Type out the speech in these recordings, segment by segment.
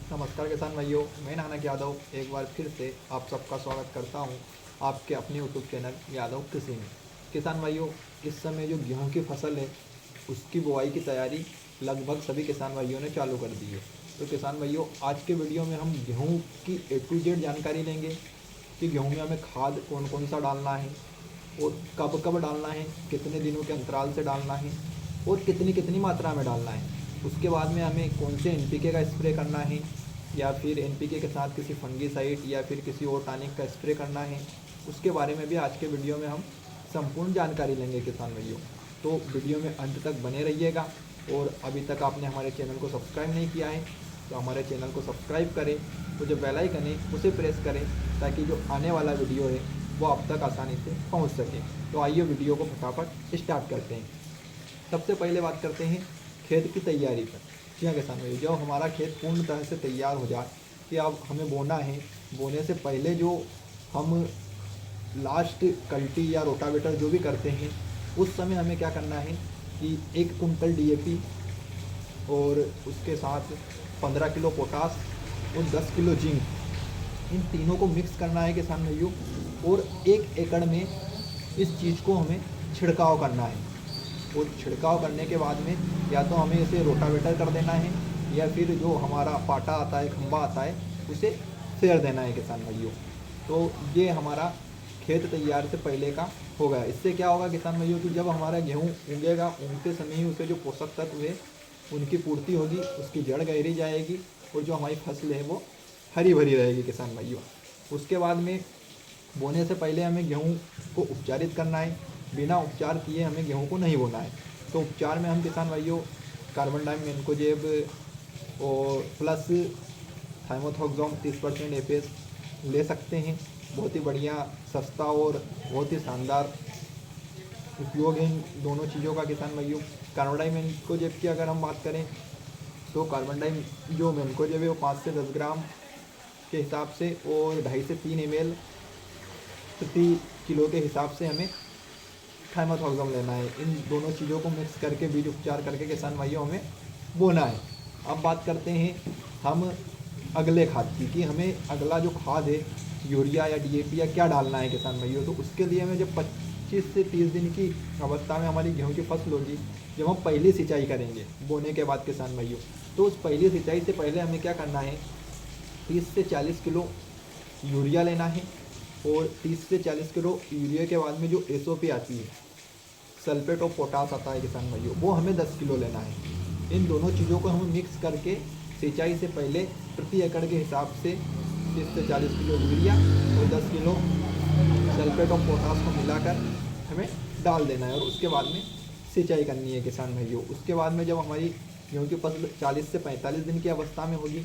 नमस्कार किसान भाइयों, मैं नानक यादव एक बार फिर से आप सबका स्वागत करता हूं आपके अपने यूट्यूब चैनल यादव कृषि में। किसान भाइयों, इस समय जो गेहूं की फसल है उसकी बुआई की तैयारी लगभग सभी किसान भाइयों ने चालू कर दी है। तो किसान भाइयों, आज के वीडियो में हम गेहूँ की A to Z जानकारी लेंगे कि गेहूँ में हमें खाद कौन कौन सा डालना है और कब कब डालना है, कितने दिनों के अंतराल से डालना है और कितनी कितनी मात्रा में डालना है। उसके बाद में हमें कौन से एनपीके का स्प्रे करना है या फिर एनपीके के साथ किसी फंगीसाइड या फिर किसी और टॉनिक का स्प्रे करना है, उसके बारे में भी आज के वीडियो में हम संपूर्ण जानकारी लेंगे किसान भाइयों। तो वीडियो में अंत तक बने रहिएगा और अभी तक आपने हमारे चैनल को सब्सक्राइब नहीं किया है तो हमारे चैनल को सब्सक्राइब करें, तो जो बेल आइकन है उसे प्रेस करें ताकि जो आने वाला वीडियो है वो आप तक आसानी से पहुंच सके। तो आइए वीडियो को फटाफट स्टार्ट करते हैं। सबसे पहले बात करते हैं खेत की तैयारी पर। जी हाँ किसान भाई, जब हमारा खेत पूर्ण तरह से तैयार हो जाए कि अब हमें बोना है, बोने से पहले जो हम लास्ट कल्टी या रोटावेटर जो भी करते हैं उस समय हमें क्या करना है कि 1 कुंटल डीएपी और उसके साथ 15 किलो पोटास और 10 किलो जिंक, इन तीनों को मिक्स करना है किसान भाइयों। और 1 एकड़ में इस चीज़ को हमें छिड़काव करना है और छिड़काव करने के बाद में या तो हमें इसे रोटावेटर कर देना है या फिर जो हमारा पाटा आता है, खंबा आता है, उसे फेर देना है किसान भाइयों। तो ये हमारा खेत तैयार से पहले का हो गया। इससे क्या होगा किसान भाइयों कि जब हमारा गेहूँ उगेगा, उगते समय ही उसे जो पोषक तत्व है उनकी पूर्ति होगी, उसकी जड़ गहरी जाएगी और जो हमारी फसल है वो हरी भरी रहेगी किसान भाइयों। उसके बाद में बोने से पहले हमें गेहूँ को उपचारित करना है। बिना उपचार किए हमें गेहूँ को नहीं बोना है। तो उपचार में हम किसान भाइयों कार्बन डाई मेनकोजेब और प्लस थाइमोथोक्सोम 30% एफएस ले सकते हैं। बहुत ही बढ़िया, सस्ता और बहुत ही शानदार उपयोग है इन दोनों चीज़ों का किसान भाइयों। कार्बन डाई मेनकोजेब की अगर हम बात करें तो कार्बन डाई जो मेनकोजेब है वो 5 से 10 ग्राम के हिसाब से और 2.5 से 3 ml प्रति किलो के हिसाब से हमें थाइमोथोक्सोम लेना है। इन दोनों चीज़ों को मिक्स करके बीज उपचार करके किसान भाइयों हमें बोना है। अब बात करते हैं हम अगले खाद की कि हमें अगला जो खाद है यूरिया या डीएपी या क्या डालना है किसान भाइयों। तो उसके लिए हमें जब 25 से 30 दिन की अवस्था में हमारी गेहूँ की फसल होगी, जब हम पहली सिंचाई करेंगे बोने के बाद किसान भाइयों, तो उस पहली सिंचाई से पहले हमें क्या करना है, 30 से 40 किलो यूरिया लेना है और 30 से 40 किलो यूरिया के बाद में जो एसओपी आती है, सल्फेट ऑफ पोटास आता है किसान भाइयों, वो हमें 10 किलो लेना है। इन दोनों चीज़ों को हमें मिक्स करके सिंचाई से पहले प्रति एकड़ के हिसाब से 30 से 40 किलो यूरिया और 10 किलो सल्फेट ऑफ पोटास को मिलाकर हमें डाल देना है और उसके बाद में सिंचाई करनी है किसान भाइयों। उसके बाद में जब हमारी गेहूँ की फसल 40 से 45 दिन की अवस्था में होगी,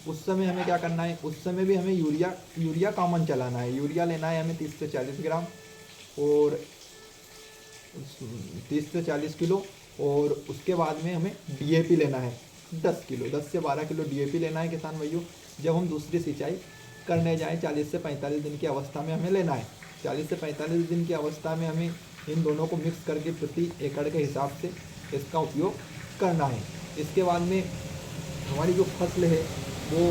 उस समय हमें क्या करना है, उस समय भी हमें यूरिया कॉमन चलाना है। यूरिया लेना है हमें 30 से 40 ग्राम और 30 से 40 किलो और उसके बाद में हमें डीएपी लेना है 10 किलो, 10 से 12 किलो डीएपी लेना है किसान भाइयों। जब हम दूसरी सिंचाई करने जाएँ 40 से 45 दिन की अवस्था में हमें लेना है। 40 से 45 दिन की अवस्था में हमें इन दोनों को मिक्स करके प्रति एकड़ के हिसाब से इसका उपयोग करना है। इसके बाद में हमारी जो फसल है वो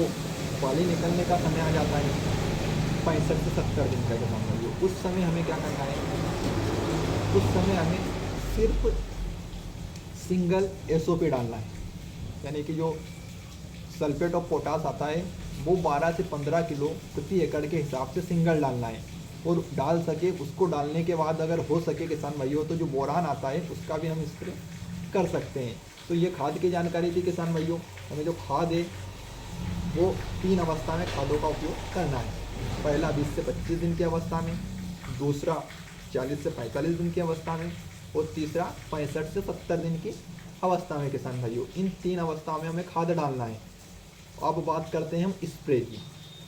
बाली निकलने का समय आ जाता है 65 से 70 दिन का किसान भाइयों। उस समय हमें क्या करना है, उस समय हमें सिर्फ सिंगल एसओपी डालना है, यानी कि जो सल्फेट ऑफ पोटास आता है वो 12 से 15 किलो प्रति एकड़ के हिसाब से सिंगल डालना है। और डाल सके उसको डालने के बाद अगर हो सके किसान भाइयों तो जो बोरान आता है उसका भी हम स्प्रे कर सकते हैं। तो ये खाद की जानकारी थी किसान भाइयों। हमें जो खाद है वो 3 अवस्था में खादों का उपयोग करना है। पहला 20 से 25 दिन की अवस्था में, दूसरा 40 से 45 दिन की अवस्था में और तीसरा 65 से 70 दिन की अवस्था में किसान भाइयों। इन 3 अवस्थाओं में हमें खाद डालना है। अब बात करते हैं हम स्प्रे की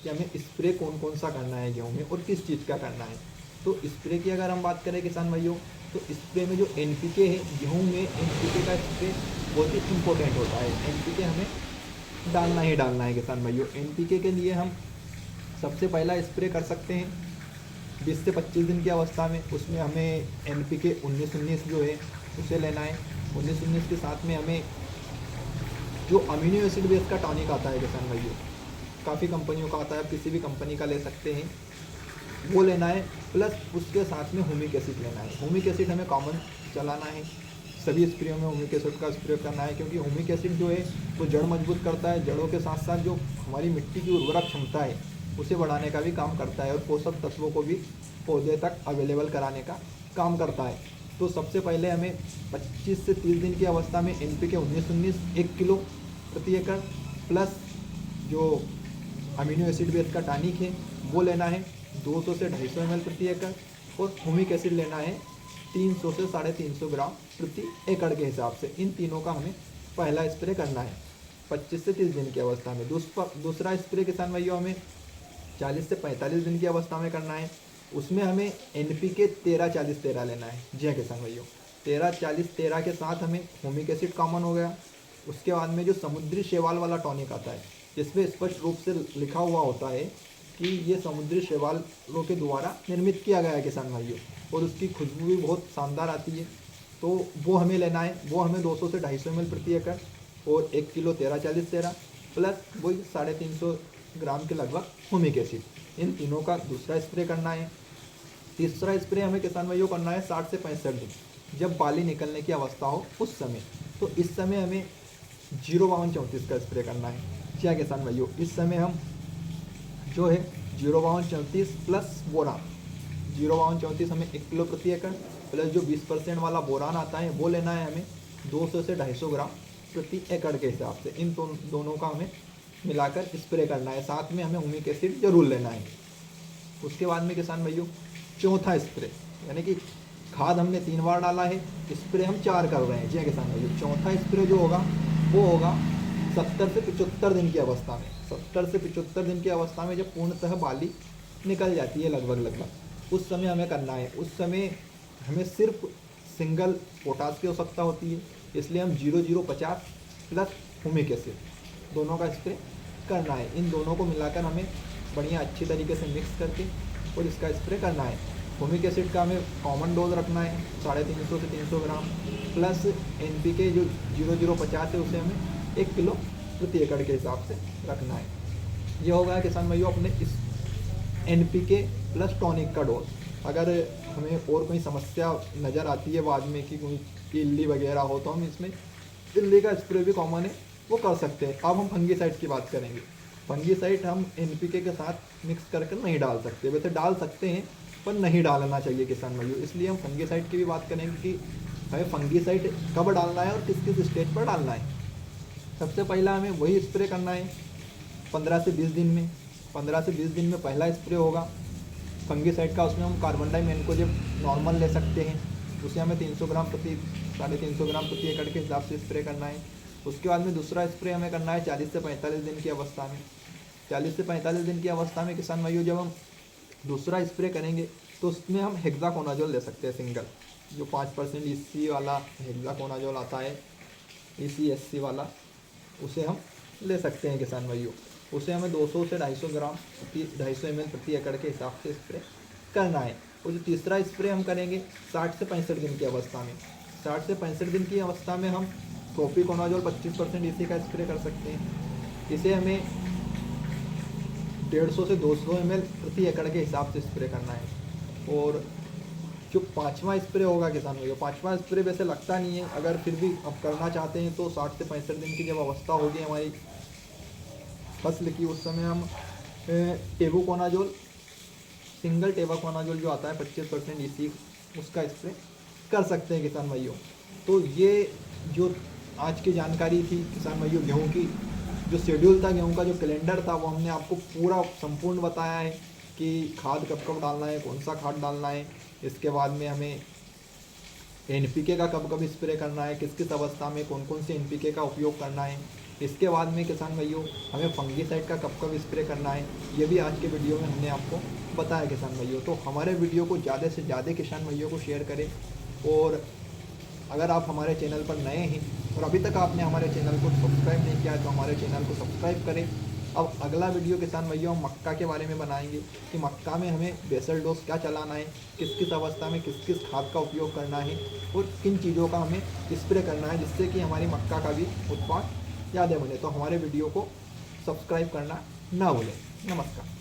कि हमें स्प्रे कौन कौन सा करना है गेहूँ में और किस चीज़ का करना है। तो स्प्रे की अगर हम बात करें किसान भाइयों, तो स्प्रे में जो एनपीके है, गेहूँ में एनपीके का स्प्रे बहुत ही इम्पोर्टेंट होता है। एनपीके हमें डालना ही डालना है किसान भाइयों। एनपीके के लिए हम सबसे पहला स्प्रे कर सकते हैं 20 से 25 दिन की अवस्था में। उसमें हमें एनपीके 19-19 जो है उसे लेना है। 19-19 के साथ में हमें जो अमीनो एसिड बेस का टॉनिक आता है किसान भाइयों, काफ़ी कंपनियों का आता है, आप किसी भी कंपनी का ले सकते हैं, वो लेना है। प्लस उसके साथ में ह्यूमिक एसिड लेना है। ह्यूमिक एसिड हमें कॉमन चलाना है, सभी स्प्रेयों में ह्यूमिक एसिड का स्प्रे करना है, क्योंकि ह्यूमिक एसिड जो है वो जड़ मजबूत करता है, जड़ों के साथ साथ जो हमारी मिट्टी की उर्वरक क्षमता है उसे बढ़ाने का भी काम करता है, और पोषक तत्वों को भी पौधे तक अवेलेबल कराने का काम करता है। तो सबसे पहले हमें 25 से 30 दिन की अवस्था में NPK 19-19 1 किलो प्रति एकड़, प्लस जो अमीनो एसिड बेस का टॉनिक है वो लेना है 200 से 250 ml प्रति एकड़, और ह्यूमिक एसिड लेना है 300 से 350 ग्राम प्रति एकड़ के हिसाब से। इन तीनों का हमें पहला स्प्रे करना है 25 से 30 दिन की अवस्था में। दूसरा स्प्रे किसान भाइयों हमें 40 से 45 दिन की अवस्था में करना है। उसमें हमें NPK 13-40-13 लेना है। जी हाँ किसान भाइयों, 13-40-13 के साथ हमें ह्यूमिक एसिड कॉमन हो गया। उसके बाद में जो समुद्री शैवाल वाला टॉनिक आता है, जिसमें स्पष्ट रूप से लिखा हुआ होता है कि ये समुद्री शैवालों के द्वारा निर्मित किया गया है किसान भाइयों, और उसकी खुशबू भी बहुत शानदार आती है, तो वो हमें लेना है। वो हमें 200 से 250 ml प्रति एकड़, और 1 किलो 13-40-13 प्लस वही 350 ग्राम के लगभग ह्यूमिक एसिड, इन तीनों का दूसरा स्प्रे करना है। तीसरा स्प्रे हमें किसान भाइयों करना है 60 से 65 दिन, जब बाली निकलने की अवस्था हो उस समय। तो इस समय हमें 052-34 का स्प्रे करना है। क्या किसान भाइयों, इस समय हम जो है 052-34 प्लस बोरान, 052-34 हमें 1 किलो प्रति एकड़, प्लस जो 20% वाला बोरान आता है वो लेना है हमें 200 से 250 ग्राम प्रति एकड़ के हिसाब से। इन दोनों का हमें मिलाकर स्प्रे करना है। साथ में हमें ह्यूमिक एसिड जरूर लेना है। उसके बाद में किसान भाइयों चौथा स्प्रे, यानी कि खाद हमने 3 बार डाला है, स्प्रे हम 4 कर रहे हैं। जी हाँ किसान भाइयों, चौथा स्प्रे जो होगा वो होगा 70 से 75 दिन की अवस्था में। 70 से 75 दिन की अवस्था में जब पूर्णतः बाली निकल जाती है लगभग, उस समय हमें करना है। उस समय हमें सिर्फ सिंगल पोटास की आवश्यकता होती है, इसलिए हम 0050 प्लस ह्यूमिक एसिड दोनों का स्प्रे करना है। इन दोनों को मिलाकर हमें बढ़िया अच्छी तरीके से मिक्स करके और इसका स्प्रे करना है। ह्यूमिक एसिड का हमें कॉमन डोज रखना है 350 से 300 ग्राम, प्लस NPK जो 0050 है उसे हमें 1 किलो प्रति एकड़ के हिसाब से रखना है। ये होगा किसान भाइयों अपने इस NPK प्लस टॉनिक का डोज। अगर हमें और कोई समस्या नज़र आती है बाद में कि कोई इल्ली वगैरह हो, तो हम इसमें इल्ली का स्प्रे भी कॉमन है, वो कर सकते हैं। अब हम फंगीसाइड की बात करेंगे। फंगीसाइड हम NPK के साथ मिक्स करके नहीं डाल सकते, वैसे डाल सकते हैं पर नहीं डालना चाहिए किसान भाइयों। इसलिए हम फंगीसाइड की भी बात करेंगे कि हमें फंगीसाइड कब डालना है और किस किस स्टेज पर डालना है। सबसे पहला हमें वही स्प्रे करना है 15 से 20 दिन में। 15 से 20 दिन में पहला स्प्रे होगा फंगीसाइड का। उसमें हम कार्बन डाइमेनकोजेब नॉर्मल ले सकते हैं, उसे हमें 300 ग्राम प्रति 350 ग्राम प्रति एकड़ के हिसाब से स्प्रे करना है। उसके बाद में दूसरा स्प्रे हमें करना है 40 से 45 दिन की अवस्था में। 40 से 45 दिन की अवस्था में किसान भाइयों जब हम दूसरा स्प्रे करेंगे तो उसमें हम हेक्साकोनाजोल ले सकते हैं सिंगल, जो 5% EC वाला हेक्साकोनाजोल आता है, EC-SC वाला, उसे हम ले सकते हैं किसान भाइयों। उसे हमें 200 से 250 ग्राम 250 ml प्रति एकड़ के हिसाब से स्प्रे करना है। और जो तीसरा स्प्रे हम करेंगे 60 से 65 दिन की अवस्था में। 60 से 65 दिन की अवस्था में हम प्रोपिकोनाजोल 25% EC का स्प्रे कर सकते हैं। इसे हमें 150 से 200 ml प्रति एकड़ के हिसाब से स्प्रे करना है। और जो पाँचवा स्प्रे होगा किसान भाइयों, पाँचवा स्प्रे वैसे लगता नहीं है, अगर फिर भी अब करना चाहते हैं तो 60 से 65 दिन की जब अवस्था होगी हमारी फसल की, उस समय हम टेबुकोनाजोल, सिंगल टेबुकोनाजोल जो आता है 25% EC, उसका स्प्रे कर सकते हैं किसान भाइयों। तो ये जो आज की जानकारी थी किसान भाइयों, गेहूँ की जो शेड्यूल था, गेहूँ का जो कैलेंडर था, वो हमने आपको पूरा संपूर्ण बताया है कि खाद कब कब डालना है, कौन सा खाद डालना है। इसके बाद में हमें NPK का कब कब स्प्रे करना है, किस किस अवस्था में कौन कौन से NPK का उपयोग करना है। इसके बाद में किसान भाइयों हमें फंगीसाइड का कब कब स्प्रे करना है, ये भी आज के वीडियो में हमने आपको बताया किसान भाइयों। तो हमारे वीडियो को ज़्यादा से ज़्यादा किसान भाइयों को शेयर करें, और अगर आप हमारे चैनल पर नए हैं और अभी तक आपने हमारे चैनल को सब्सक्राइब नहीं किया है तो हमारे चैनल को सब्सक्राइब करें। अब अगला वीडियो किसान भाइयों हम मक्का के बारे में बनाएंगे कि मक्का में हमें बेसल डोज क्या चलाना है, किस किस अवस्था में किस किस खाद का उपयोग करना है और किन चीज़ों का हमें स्प्रे करना है, जिससे कि हमारी मक्का का भी उत्पाद यादें बने तो हमारे वीडियो को सब्सक्राइब करना ना भूलें। नमस्कार।